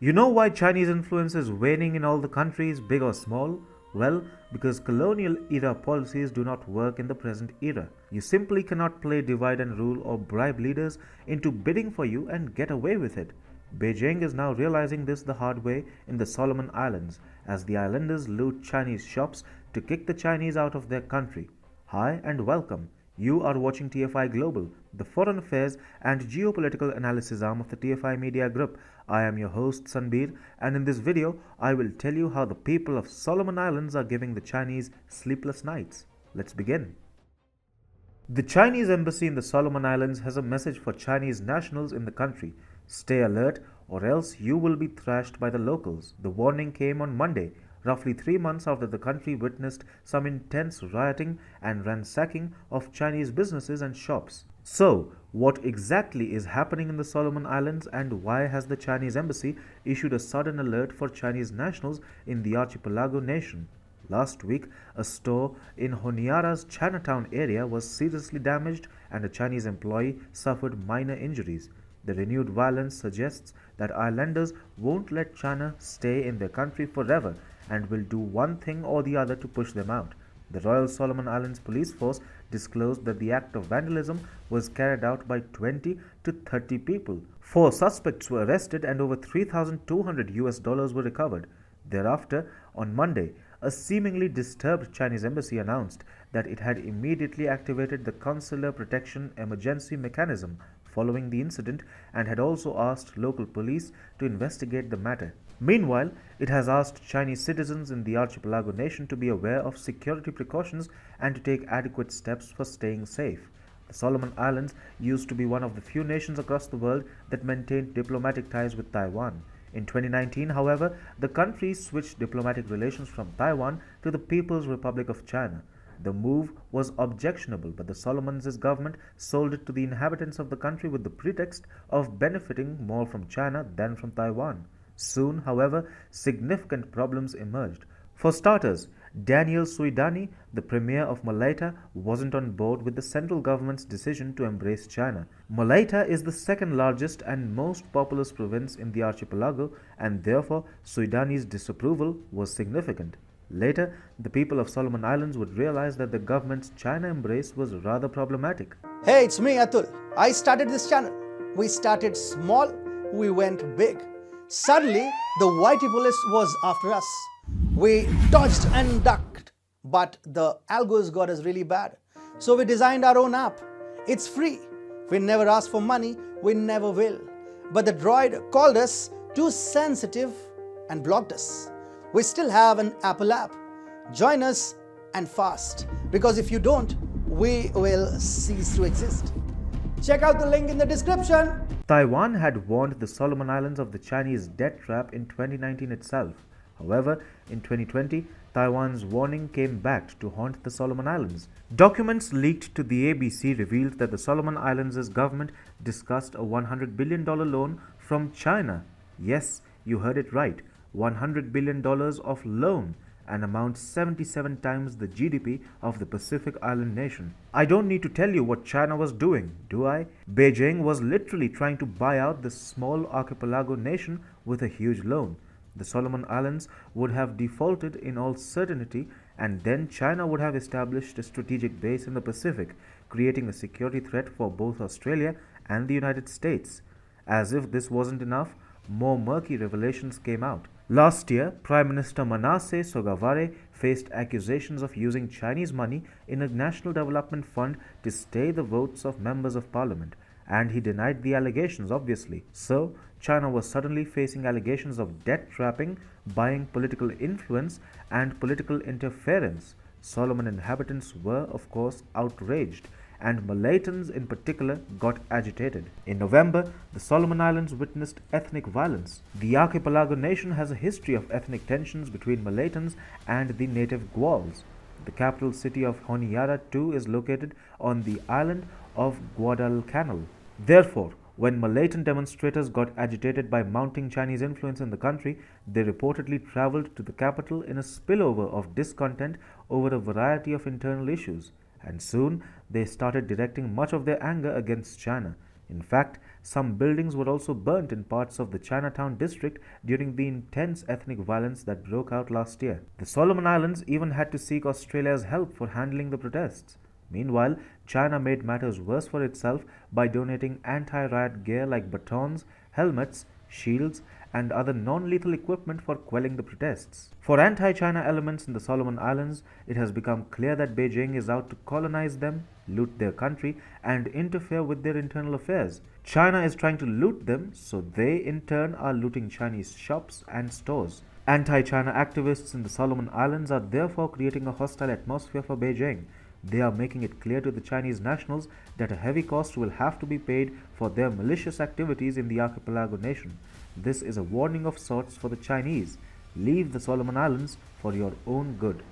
You know why Chinese influence is waning in all the countries, big or small? Well, because colonial era policies do not work in the present era. You simply cannot play divide and rule or bribe leaders into bidding for you and get away with it. Beijing is now realizing this the hard way in the Solomon Islands as the islanders loot Chinese shops to kick the Chinese out of their country. Hi and welcome. You are watching TFI Global, the foreign affairs and geopolitical analysis arm of the TFI Media Group. I am your host Sanbir, and in this video I will tell you how the people of Solomon Islands are giving the Chinese sleepless nights. Let's begin. The Chinese embassy in the Solomon Islands has a message for Chinese nationals in the country. Stay alert or else you will be thrashed by the locals. The warning came on Monday, roughly 3 months after the country witnessed some intense rioting and ransacking of Chinese businesses and shops. So, what exactly is happening in the Solomon Islands, and why has the Chinese embassy issued a sudden alert for Chinese nationals in the archipelago nation? Last week, a store in Honiara's Chinatown area was seriously damaged and a Chinese employee suffered minor injuries. The renewed violence suggests that islanders won't let China stay in their country forever and will do one thing or the other to push them out. The Royal Solomon Islands Police Force disclosed that the act of vandalism was carried out by 20 to 30 people. 4 suspects were arrested and over $3,200 were recovered. Thereafter, on Monday, a seemingly disturbed Chinese embassy announced that it had immediately activated the consular protection emergency mechanism following the incident and had also asked local police to investigate the matter. Meanwhile, it has asked Chinese citizens in the archipelago nation to be aware of security precautions and to take adequate steps for staying safe. The Solomon Islands used to be one of the few nations across the world that maintained diplomatic ties with Taiwan. In 2019, however, the country switched diplomatic relations from Taiwan to the People's Republic of China. The move was objectionable, but the Solomons' government sold it to the inhabitants of the country with the pretext of benefiting more from China than from Taiwan. Soon, however, significant problems emerged. For starters, Daniel Suidani, the premier of Malaita, wasn't on board with the central government's decision to embrace China. Malaita is the second largest and most populous province in the archipelago, and therefore Suidani's disapproval was significant. Later, the people of Solomon Islands would realize that the government's China embrace was rather problematic. Hey, it's me Atul. I started this channel. We started small, we went big. Suddenly, the whitey police was after us. We dodged and ducked, but the algos got us really bad. So we designed our own app. It's free. We never asked for money, we never will. But the droid called us too sensitive and blocked us. We still have an Apple app. Join us and fast, because if you don't, we will cease to exist. Check out the link in the description. Taiwan had warned the Solomon Islands of the Chinese debt trap in 2019 itself. However, in 2020, Taiwan's warning came back to haunt the Solomon Islands. Documents leaked to the ABC revealed that the Solomon Islands' government discussed a $100 billion loan from China. Yes, you heard it right. $100 billion of loan, an amount 77 times the GDP of the Pacific Island nation. I don't need to tell you what China was doing, do I? Beijing was literally trying to buy out the small archipelago nation with a huge loan. The Solomon Islands would have defaulted in all certainty, and then China would have established a strategic base in the Pacific, creating a security threat for both Australia and the United States. As if this wasn't enough, more murky revelations came out. Last year, Prime Minister Manasseh Sogavare faced accusations of using Chinese money in a national development fund to stay the votes of members of parliament, and he denied the allegations, obviously. So, China was suddenly facing allegations of debt trapping, buying political influence, and political interference. Solomon inhabitants were, of course, outraged, and Malaitans in particular got agitated. In November, the Solomon Islands witnessed ethnic violence. The archipelago nation has a history of ethnic tensions between Malaitans and the native Guals. The capital city of Honiara too is located on the island of Guadalcanal. Therefore, when Malaitan demonstrators got agitated by mounting Chinese influence in the country, they reportedly traveled to the capital in a spillover of discontent over a variety of internal issues. And soon they started directing much of their anger against China. In fact, Some buildings were also burnt in parts of the Chinatown district during the intense ethnic violence that broke out last year. The Solomon Islands even had to seek Australia's help for handling the protests. Meanwhile, China made matters worse for itself by donating anti riot gear like batons, helmets, shields, and other non lethal equipment for quelling the protests. For anti China elements in the Solomon Islands, it has become clear that Beijing is out to colonize them, loot their country, and interfere with their internal affairs. China is trying to loot them, so they in turn are looting Chinese shops and stores. Anti China activists in the Solomon Islands are therefore creating a hostile atmosphere for Beijing. They are making it clear to the Chinese nationals that a heavy cost will have to be paid for their malicious activities in the archipelago nation. This is a warning of sorts for the Chinese. Leave the Solomon Islands for your own good.